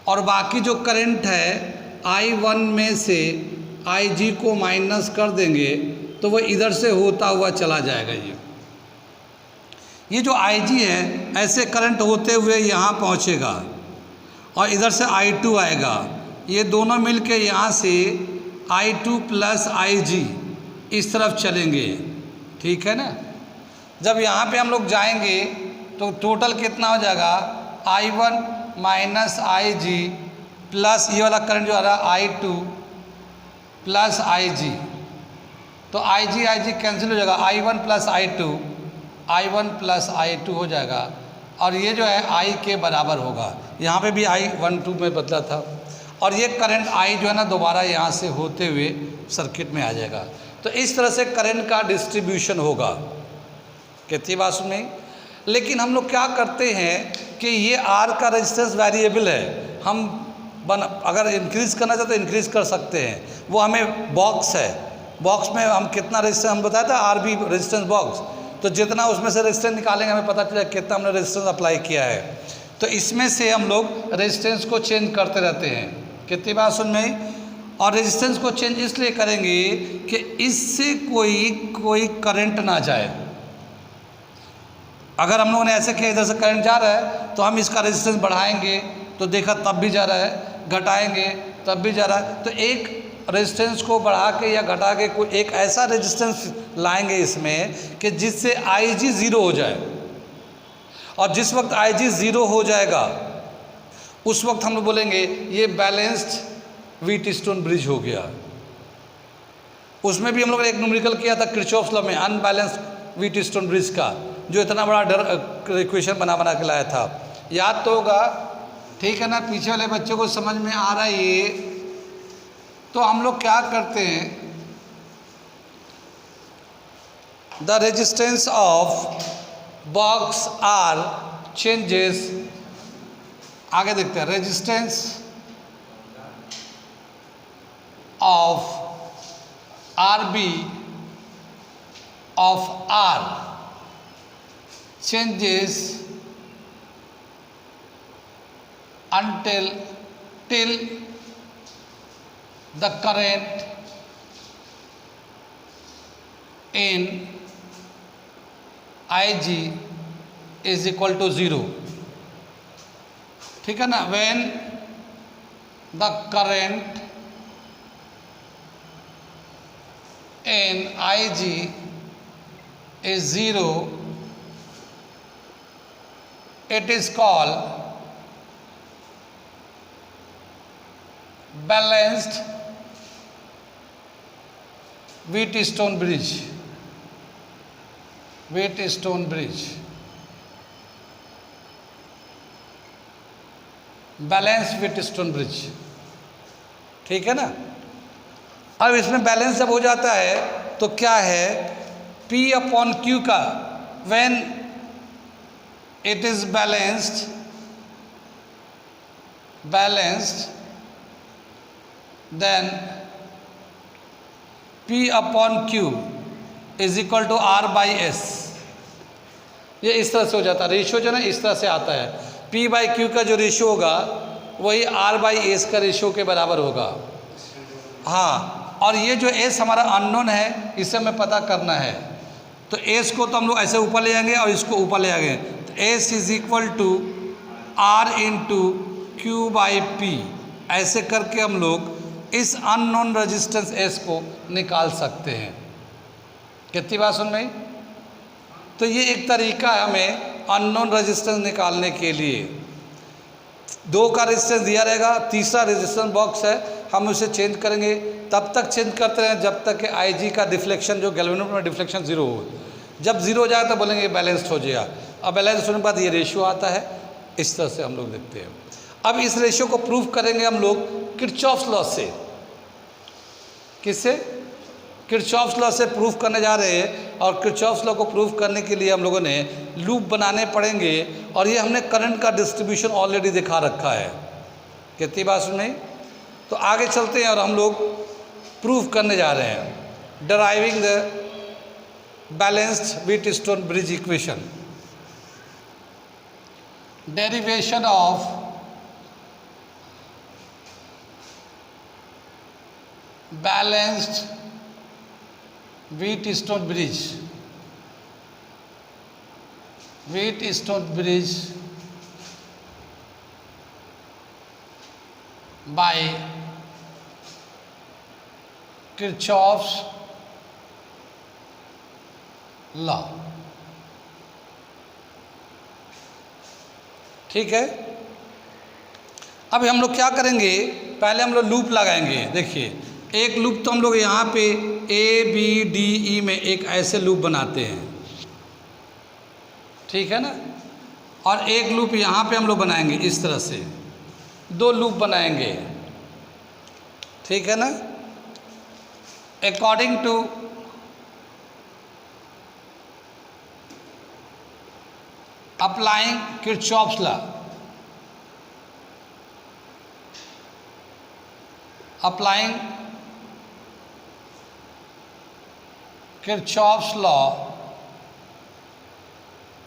और बाकी जो करंट है I1 में से IG को माइनस कर देंगे तो वो इधर से होता हुआ चला जाएगा। ये जो IG है ऐसे करंट होते हुए यहाँ पहुँचेगा, और इधर से I2 आएगा, ये दोनों मिल के यहाँ से I2 प्लस IG इस तरफ चलेंगे, ठीक है ना। जब यहाँ पे हम लोग जाएंगे तो टोटल कितना हो जाएगा, I1 माइनस IG प्लस ये वाला करंट जो आ रहा है I2 प्लस IG, तो IG कैंसिल हो जाएगा, I1 प्लस I2 हो जाएगा, और ये जो है I के बराबर होगा। यहाँ पे भी I12 में बदला था, और ये करंट I जो है ना दोबारा यहाँ से होते हुए सर्किट में आ जाएगा। तो इस तरह से करंट का डिस्ट्रीब्यूशन होगा। कितनी बात सुनी। लेकिन हम लोग क्या करते हैं कि ये R का रेजिस्टेंस वेरिएबल है, हम अगर इंक्रीज़ करना चाहते तो इंक्रीज़ कर सकते हैं, वो हमें बॉक्स है, बॉक्स में हम कितना रेजिस्टेंस हम बताया था RB रेजिस्टेंस बॉक्स, तो जितना उसमें से रेजिस्टेंस निकालेंगे हमें पता चलेगा कितना हमने रेजिस्टेंस अप्लाई किया है। तो इसमें से हम लोग रेजिस्टेंस को चेंज करते रहते हैं। कितनी बात सुन में। और रेजिस्टेंस को चेंज इसलिए करेंगे कि इससे कोई करंट ना जाए। अगर हम लोगों ने ऐसे किया इधर से करंट जा रहा है तो हम इसका रेजिस्टेंस बढ़ाएंगे तो देखा तब भी जा रहा है, घटाएंगे तब भी जा रहा है। तो एक रेजिस्टेंस को बढ़ा के या घटा के कोई एक ऐसा रेजिस्टेंस लाएंगे इसमें कि जिससे IG ज़ीरो हो जाए, और जिस वक्त IG ज़ीरो हो जाएगा उस वक्त हम लोग बोलेंगे ये बैलेंस्ड व्हीटस्टोन ब्रिज हो गया। उसमें भी हम लोगों ने एक न्यूमेरिकल किया था किरचॉफ्स लॉ में, अनबैलेंस्ड व्हीटस्टोन ब्रिज का, जो इतना बड़ा इक्वेशन बना के लाया था, याद तो होगा, ठीक है ना। पीछे वाले बच्चों को समझ में आ रहा है ये। तो हम लोग क्या करते हैं, the resistance of box R changes, आगे देखते हैं, resistance of R B of R changes till the current in Ig is equal to 0, ठीक है ना। when the current in Ig is 0, it is called balanced Wheatstone bridge, Wheatstone bridge, balance Wheatstone bridge, ठीक है ना। अब इसमें balance जब हो जाता है तो क्या है, P अपॉन Q का, when it is balanced then P upon Q is equal to R by S। ये इस तरह से हो जाता है, रेशियो जो ना इस तरह से आता है, P बाई Q का जो रेशियो होगा वही R बाई S का रेशियो के बराबर होगा। हाँ, और ये जो S हमारा अननोन है, इसे हमें पता करना है, तो S को तो हम लोग ऐसे ऊपर ले जाएंगे और इसको ऊपर ले जाएंगे, तो S is equal to R into Q by P, ऐसे करके हम लोग इस अननोन रेजिस्टेंस S को निकाल सकते हैं। कितनी बात सुन में? तो ये एक तरीका है हमें अननोन रेजिस्टेंस निकालने के लिए। 2 का रेजिस्टेंस दिया रहेगा, तीसरा रेजिस्टेंस बॉक्स है, हम उसे चेंज करेंगे, तब तक चेंज करते रहें जब तक कि Ig का डिफ्लेक्शन, जो गैल्वेनोमीटर में डिफ्लेक्शन 0 हो। जब 0 हो जाए तो बोलेंगे बैलेंस्ड हो जाएगा। अब बैलेंस होने के बाद ये रेशियो आता है, इस तरह से हम लोग देखते हैं। अब इस रेशियो को प्रूव करेंगे हम लोग किरचॉफ्स लॉ से। किससे? किरचॉफ्स लॉ से प्रूव करने जा रहे हैं, और किरचॉफ्स लॉ को प्रूव करने के लिए हम लोगों ने लूप बनाने पड़ेंगे, और ये हमने करंट का डिस्ट्रीब्यूशन ऑलरेडी दिखा रखा है। कितनी बात सुनी? तो आगे चलते हैं और हम लोग प्रूव करने जा रहे हैं, driving the balanced Wheatstone bridge equation. Derivation of balanced Wheatstone bridge, by Kirchhoff's law। ठीक है, अब हम लोग क्या करेंगे, पहले हम लोग लूप लगाएंगे। देखिए, एक लूप तो हम लोग यहाँ पे ABDE में एक ऐसे लूप बनाते हैं, ठीक है ना, और एक लूप यहाँ पे हम लोग बनाएंगे इस तरह से, 2 लूप बनाएंगे, ठीक है ना। According to applying Kirchhoff's law, applying Kirchhoff's law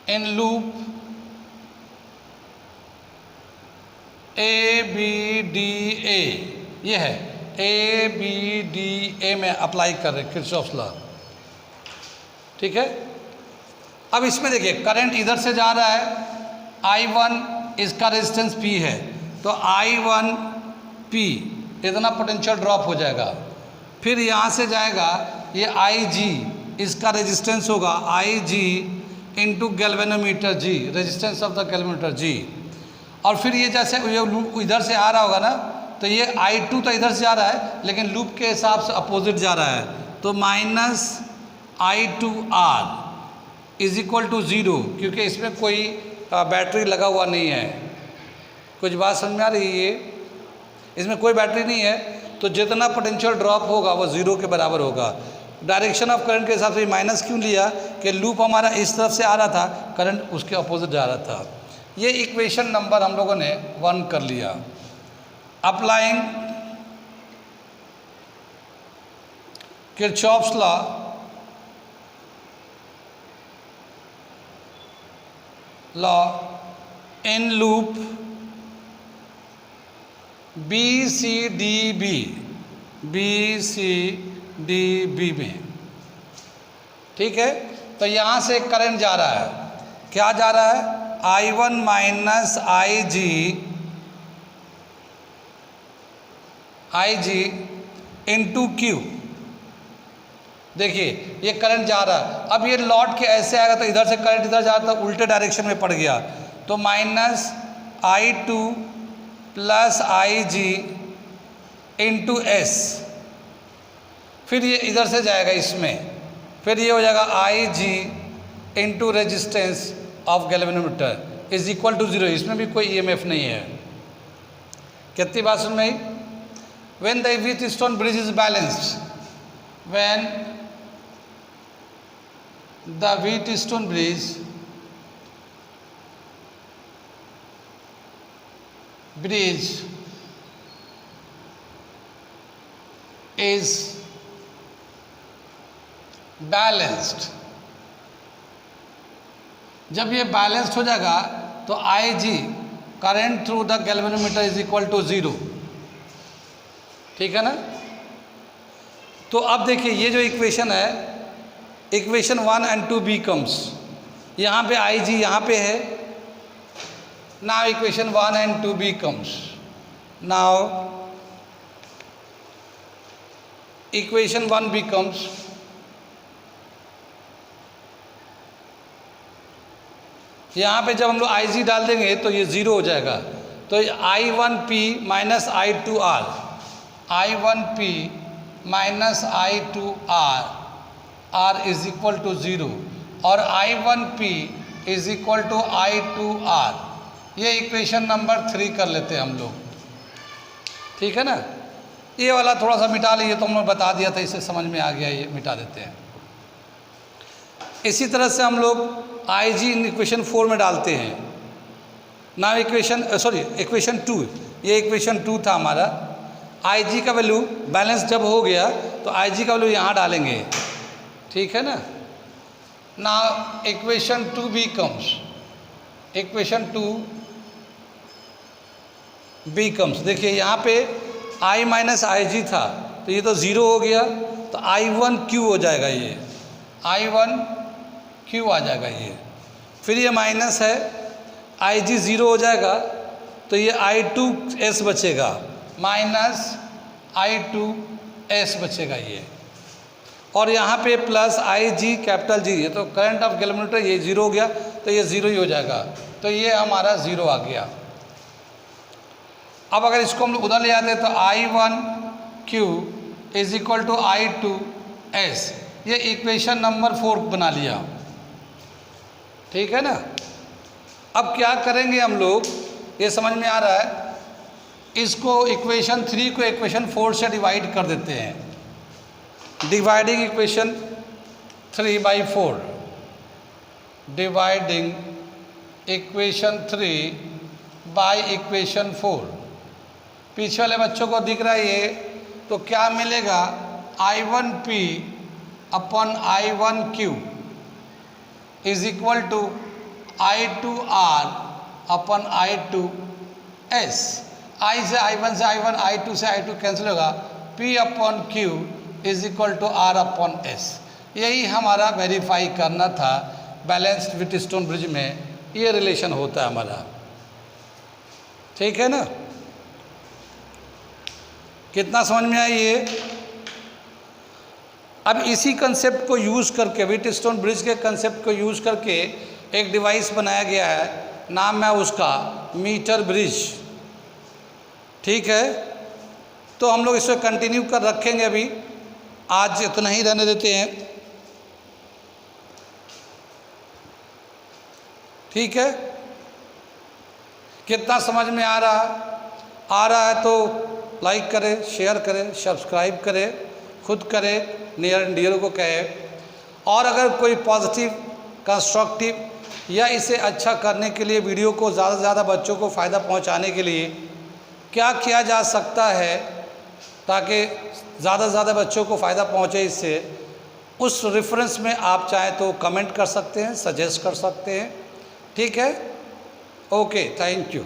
in loop ABDA, ये है ABDA में अप्लाई कर रहे किरचॉफ्स लॉ, ठीक है। अब इसमें देखिए, करंट इधर से जा रहा है, I1 इसका रेजिस्टेंस P है, तो I1P इतना पोटेंशियल ड्रॉप हो जाएगा। फिर यहाँ से जाएगा ये Ig, इसका रेजिस्टेंस होगा Ig into galvanometer G, resistance of the galvanometer G। और फिर ये जैसे ये इधर से आ रहा होगा ना, तो ये I2 तो इधर से आ रहा है, लेकिन लूप के हिसाब से अपोजिट जा रहा है, तो minus I2R is equal to zero, क्योंकि इसमें कोई बैटरी लगा हुआ नहीं है। कुछ बात समझ में आ रही है? ये इसमें कोई बैटरी नहीं है, तो जितना पोटेंशियल ड्रॉप होगा वो ज़ीरो के बराबर होगा। डायरेक्शन ऑफ करंट के हिसाब से माइनस क्यों लिया कि लूप हमारा इस तरफ से आ रहा था, करंट उसके अपोजिट जा रहा था। ये इक्वेशन नंबर हम लोगों ने 1 कर लिया। Applying Kirchhoff's law in loop BCDB में, ठीक है। तो यहाँ से करंट जा रहा है, क्या जा रहा है, I1 minus IG into Q। देखिए ये करंट जा रहा है, अब ये लौट के ऐसे आएगा तो इधर से करंट इधर जा रहा था, उल्टे डायरेक्शन में पड़ गया, तो minus I2 plus IG into S। फिर ये इधर से जाएगा इसमें, फिर ये हो जाएगा IG into resistance of galvanometer is equal to zero. इसमें भी कोई EMF नहीं है। कितनी बात सुन में आई? When the Wheatstone bridge is balanced, when the Wheatstone bridge is balanced, जब ये बैलेंस्ड हो जाएगा तो IG current through the galvanometer is equal to zero, ठीक है ना। तो अब देखिए ये जो इक्वेशन है, इक्वेशन 1 and 2 becomes, यहाँ पे IG यहाँ पे है। Now equation 1 and 2 becomes, now equation 1 becomes यहाँ पे जब हम लोग IG डाल देंगे तो ये ज़ीरो हो जाएगा, तो I1P minus I2R, I1P minus I2R, R is equal to zero, और I1P is equal to I2R। ये इक्वेशन नंबर 3 कर लेते हैं हम लोग, ठीक है ना। ये वाला थोड़ा सा मिटा लीजिए, तो हम लोग बता दिया था, इससे समझ में आ गया, ये मिटा देते हैं। इसी तरह से हम लोग IG इन इक्वेशन 4 में डालते हैं ना। इक्वेशन 2, ये इक्वेशन 2 था हमारा। IG का वैल्यू बैलेंस जब हो गया तो IG का वैल्यू यहाँ डालेंगे, ठीक है ना। ना इक्वेशन 2 becomes, इक्वेशन 2 becomes, देखिए यहाँ पे I माइनस IG था, तो ये तो ज़ीरो हो गया, तो I1Q हो जाएगा, ये I1Q आ जाएगा ये। फिर ये माइनस है, IG ज़ीरो हो जाएगा, तो ये I2S बचेगा, माइनस I2S बचेगा ये। और यहाँ पे प्लस IG कैपिटल G, ये तो करंट ऑफ गैल्वेनोमीटर, ये ज़ीरो हो गया, तो ये ज़ीरो ही हो जाएगा, तो ये हमारा ज़ीरो आ गया। अब अगर इसको हम लोग उधर ले जाते हैं तो I1Q is equal to I2S, ये इक्वेशन नंबर 4 बना लिया, ठीक है ना। अब क्या करेंगे हम लोग, ये समझ में आ रहा है, इसको इक्वेशन 3 को इक्वेशन 4 से डिवाइड कर देते हैं। Dividing equation 3/4, dividing equation 3 by equation 4। पीछे वाले बच्चों को दिख रहा है ये, तो क्या मिलेगा, I1P upon I1Q is equal to I2R upon I2S। I से I1 से I1, I2 से I2 कैंसिल होगा, P upon Q is equal to R upon S। यही हमारा वेरीफाई करना था बैलेंस्ड व्हीटस्टोन ब्रिज में, ये रिलेशन होता है हमारा, ठीक है ना। कितना समझ में आई ये? अब इसी कंसेप्ट को यूज़ करके, व्हीटस्टोन ब्रिज के कंसेप्ट को यूज़ करके एक डिवाइस बनाया गया है, नाम है उसका मीटर ब्रिज, ठीक है। तो हम लोग इसे कंटिन्यू कर रखेंगे, अभी आज इतना ही रहने देते हैं। ठीक है, कितना समझ में आ रहा है? आ रहा है तो लाइक करें, शेयर करें, सब्सक्राइब करें, खुद करें, नियर एंड डियर को कहें। और अगर कोई पॉजिटिव, कंस्ट्रक्टिव या इसे अच्छा करने के लिए वीडियो को ज़्यादा से ज़्यादा बच्चों को फ़ायदा पहुंचाने के लिए क्या किया जा सकता है ताकि ज़्यादा से ज़्यादा बच्चों को फ़ायदा पहुंचे, इससे उस रेफरेंस में आप चाहें तो कमेंट कर सकते हैं, सजेस्ट कर सकते हैं। ठीक है, ओके, थैंक यू।